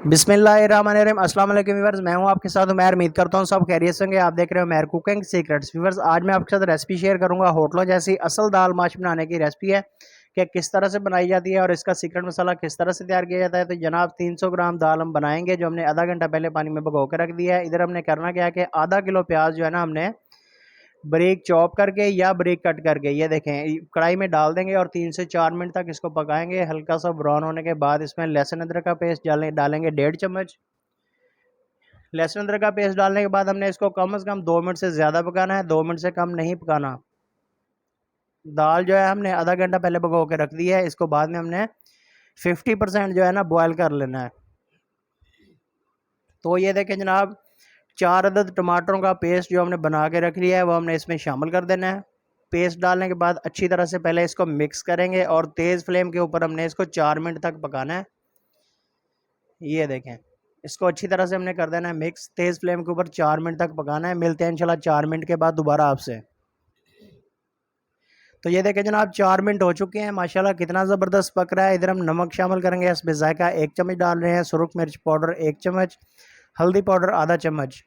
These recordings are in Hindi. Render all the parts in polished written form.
बिस्मिल्लाहिर्रहमानिर्रहीम अस्सलाम वालेकुम व्यूअर्स, मैं हूं आपके साथ। मैं उम्मीद करता हूं सब खैरियत से होंगे। आप देख रहे हो मेहर कुकिंग सीक्रेट्स। व्यूअर्स, आज मैं आपके साथ रेसिपी शेयर करूंगा होटलों जैसी असल दाल माश बनाने की रेसिपी है कि किस तरह से बनाई जाती है और इसका सीक्रेट मसाला किस तरह से तैयार किया जाता है। तो जनाब 300 ग्राम दाल हम बनाएंगे, जो हमने आधा घंटा पहले पानी में भिगो के रख दिया है। इधर हमने करना क्या है कि आधा किलो प्याज जो है ना, हमने बारीक चॉप करके या बारीक कट करके ये देखें कढ़ाई में डाल देंगे और 3 से 4 मिनट तक इसको पकाएंगे। हल्का सा ब्राउन होने के बाद इसमें लहसुन अदरक का पेस्ट डालेंगे 1.5 चम्मच। लहसुन अदरक का पेस्ट डालने के बाद हमने इसको कम से कम 2 मिनट से ज़्यादा पकाना है, 2 मिनट से कम नहीं पकाना। दाल जो है हमने आधा घंटा पहले भिगो के रख दी है। इसको बाद में हमने 50% जो है ना बॉयल कर लेना है। तो ये देखें जनाब, 4 अदद टमाटरों का पेस्ट जो हमने बना के रख लिया है वो हमने इसमें शामिल कर देना है। पेस्ट डालने के बाद अच्छी तरह से पहले इसको मिक्स करेंगे और तेज़ फ्लेम के ऊपर हमने इसको 4 मिनट तक पकाना है। ये देखें, इसको अच्छी तरह से हमने कर देना है मिक्स, तेज़ फ्लेम के ऊपर 4 मिनट तक पकाना है। मिलते हैं इंशाल्लाह 4 मिनट के बाद दोबारा आपसे। तो ये देखें जनाब, 4 मिनट हो चुके हैं। माशाल्लाह कितना ज़बरदस्त पक रहा है। इधर हम नमक शामिल करेंगे, इसमें जायका 1 चम्मच डाल रहे हैं, सुरख मिर्च पाउडर 1 चम्मच, हल्दी पाउडर आधा चम्मच।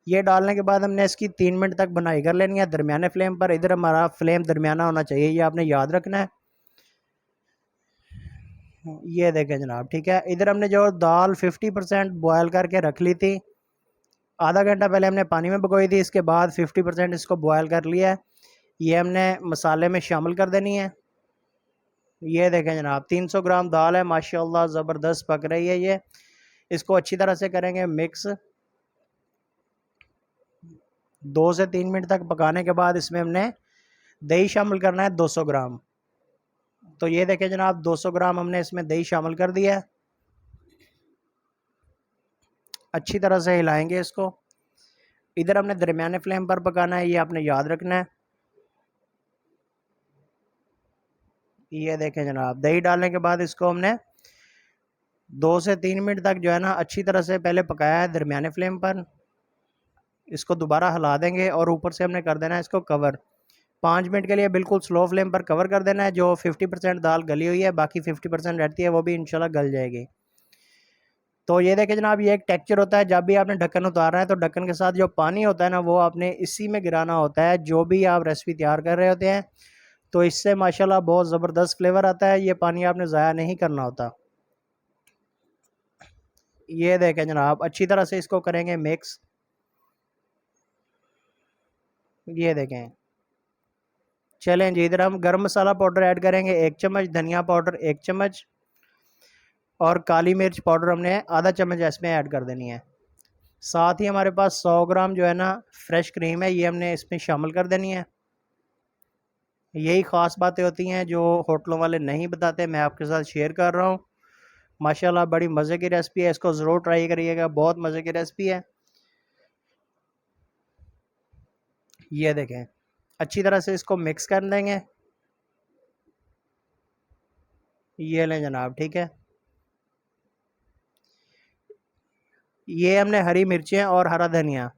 ये डालने के बाद हमने इसकी 3 मिनट तक बनाई कर लेनी है दरमियाने फ्लेम पर। इधर हमारा फ्लेम दरमियाना होना चाहिए, ये आपने याद रखना है। ये देखें जनाब, ठीक है। इधर हमने जो दाल 50% बॉयल करके रख ली थी, आधा घंटा पहले हमने पानी में भिगोई थी, इसके बाद 50% इसको बॉयल कर लिया है। ये हमने मसाले में शामिल कर देनी है। ये देखें जनाब, 300 ग्राम दाल है, माशाल्लाह ज़बरदस्त पक रही है ये। इसको अच्छी तरह से करेंगे मिक्स। 2 से 3 मिनट तक पकाने के बाद इसमें हमने दही शामिल करना है 200 ग्राम। तो ये देखें जनाब, 200 ग्राम हमने इसमें दही शामिल कर दिया है। अच्छी तरह से हिलाएंगे इसको। इधर हमने दरमियाने फ्लेम पर पकाना है, ये आपने याद रखना है। ये देखें जनाब, दही डालने के बाद इसको हमने 2 से 3 मिनट तक जो है ना अच्छी तरह से पहले पकाया है दरमियाने फ्लेम पर। इसको दोबारा हिला देंगे और ऊपर से हमने कर देना है इसको कवर। 5 मिनट के लिए बिल्कुल स्लो फ्लेम पर कवर कर देना है। जो 50% दाल गली हुई है, बाकी 50% रहती है, वो भी इंशाल्लाह गल जाएगी। तो ये देखें जनाब, ये एक टेक्सचर होता है। जब भी आपने ढक्कन उतारना है तो ढक्कन के साथ जो पानी होता है ना, वो आपने इसी में गिराना होता है जो भी आप रेसिपी तैयार कर रहे होते हैं। तो इससे माशाल्लाह बहुत ज़बरदस्त फ्लेवर आता है। ये पानी आपने ज़ाया नहीं करना होता। ये देखें जनाब, अच्छी तरह से इसको करेंगे मिक्स। ये देखें, चलें जी। इधर हम गरम मसाला पाउडर ऐड करेंगे 1 चम्मच, धनिया पाउडर 1 चम्मच और काली मिर्च पाउडर हमने आधा चम्मच इसमें ऐड कर देनी है। साथ ही हमारे पास 100 ग्राम जो है ना फ्रेश क्रीम है, ये हमने इसमें शामिल कर देनी है। यही ख़ास बातें होती हैं जो होटलों वाले नहीं बताते, मैं आपके साथ शेयर कर रहा हूँ। माशाल्लाह बड़ी मज़े की रेसिपी है, इसको ज़रूर ट्राई करिएगा, बहुत मज़े की रेसिपी है। ये देखें, अच्छी तरह से इसको मिक्स कर देंगे। ये लें जनाब, ठीक है। ये हमने हरी मिर्चें और हरा धनिया,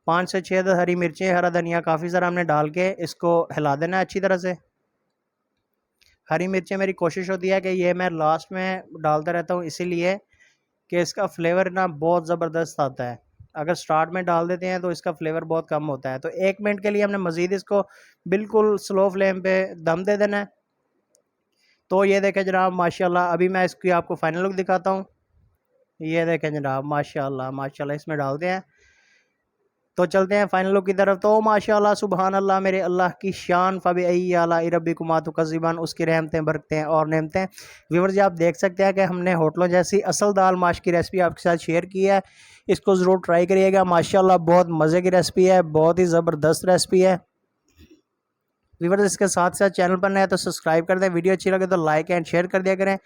5 से 6 हरी मिर्चें, हरा धनिया काफ़ी सारा हमने डाल के इसको हिला देना है अच्छी तरह से। हरी मिर्चें मेरी कोशिश होती है कि ये मैं लास्ट में डालता रहता हूँ, इसीलिए कि इसका फ्लेवर ना बहुत ज़बरदस्त आता है। अगर स्टार्ट में डाल देते हैं तो इसका फ्लेवर बहुत कम होता है। तो 1 मिनट के लिए हमने मज़ीद इसको बिल्कुल स्लो फ्लेम पे दम दे देना है। तो ये देखें जनाब, माशाल्लाह अभी मैं इसकी आपको फाइनल लुक दिखाता हूँ। ये देखें जनाब, माशाल्लाह माशाल्लाह इसमें डालते हैं। तो चलते हैं फाइनल लुक की तरफ। तो माशाल्लाह सुबहान अल्लाह, मेरे अल्लाह की शान, फ़बी आला रब्बिकुमा तुकज़्ज़िबान, उसकी रहमतें बरकतें हैं और नेमतें। व्यूअर्स जी, आप देख सकते हैं कि हमने होटलों जैसी असल दाल माश की रेसिपी आपके साथ शेयर की है। इसको ज़रूर ट्राई करिएगा, माशाल्लाह बहुत मज़े की रेसिपी है, बहुत ही ज़बरदस्त रेसिपी है। व्यूअर्स, इसके साथ साथ चैनल पर नए तो सब्सक्राइब कर दें, वीडियो अच्छी लगे तो लाइक एंड शेयर कर दिया करें।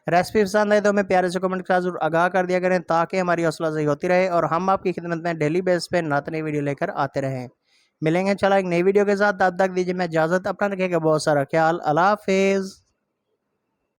रेसिपी पसंद आए तो हमें प्यारे से कमेंट के साथ जरूर आगाह कर दिया करें, ताकि हमारी हौसला अफजाई होती रहे और हम आपकी खिदमत में डेली बेस पे नई वीडियो लेकर आते रहें। मिलेंगे चला एक नई वीडियो के साथ, तब तक दीजिए मैं इजाज़त। अपना रखिएगा बहुत सारा ख्याल। अल्लाह हाफिज़।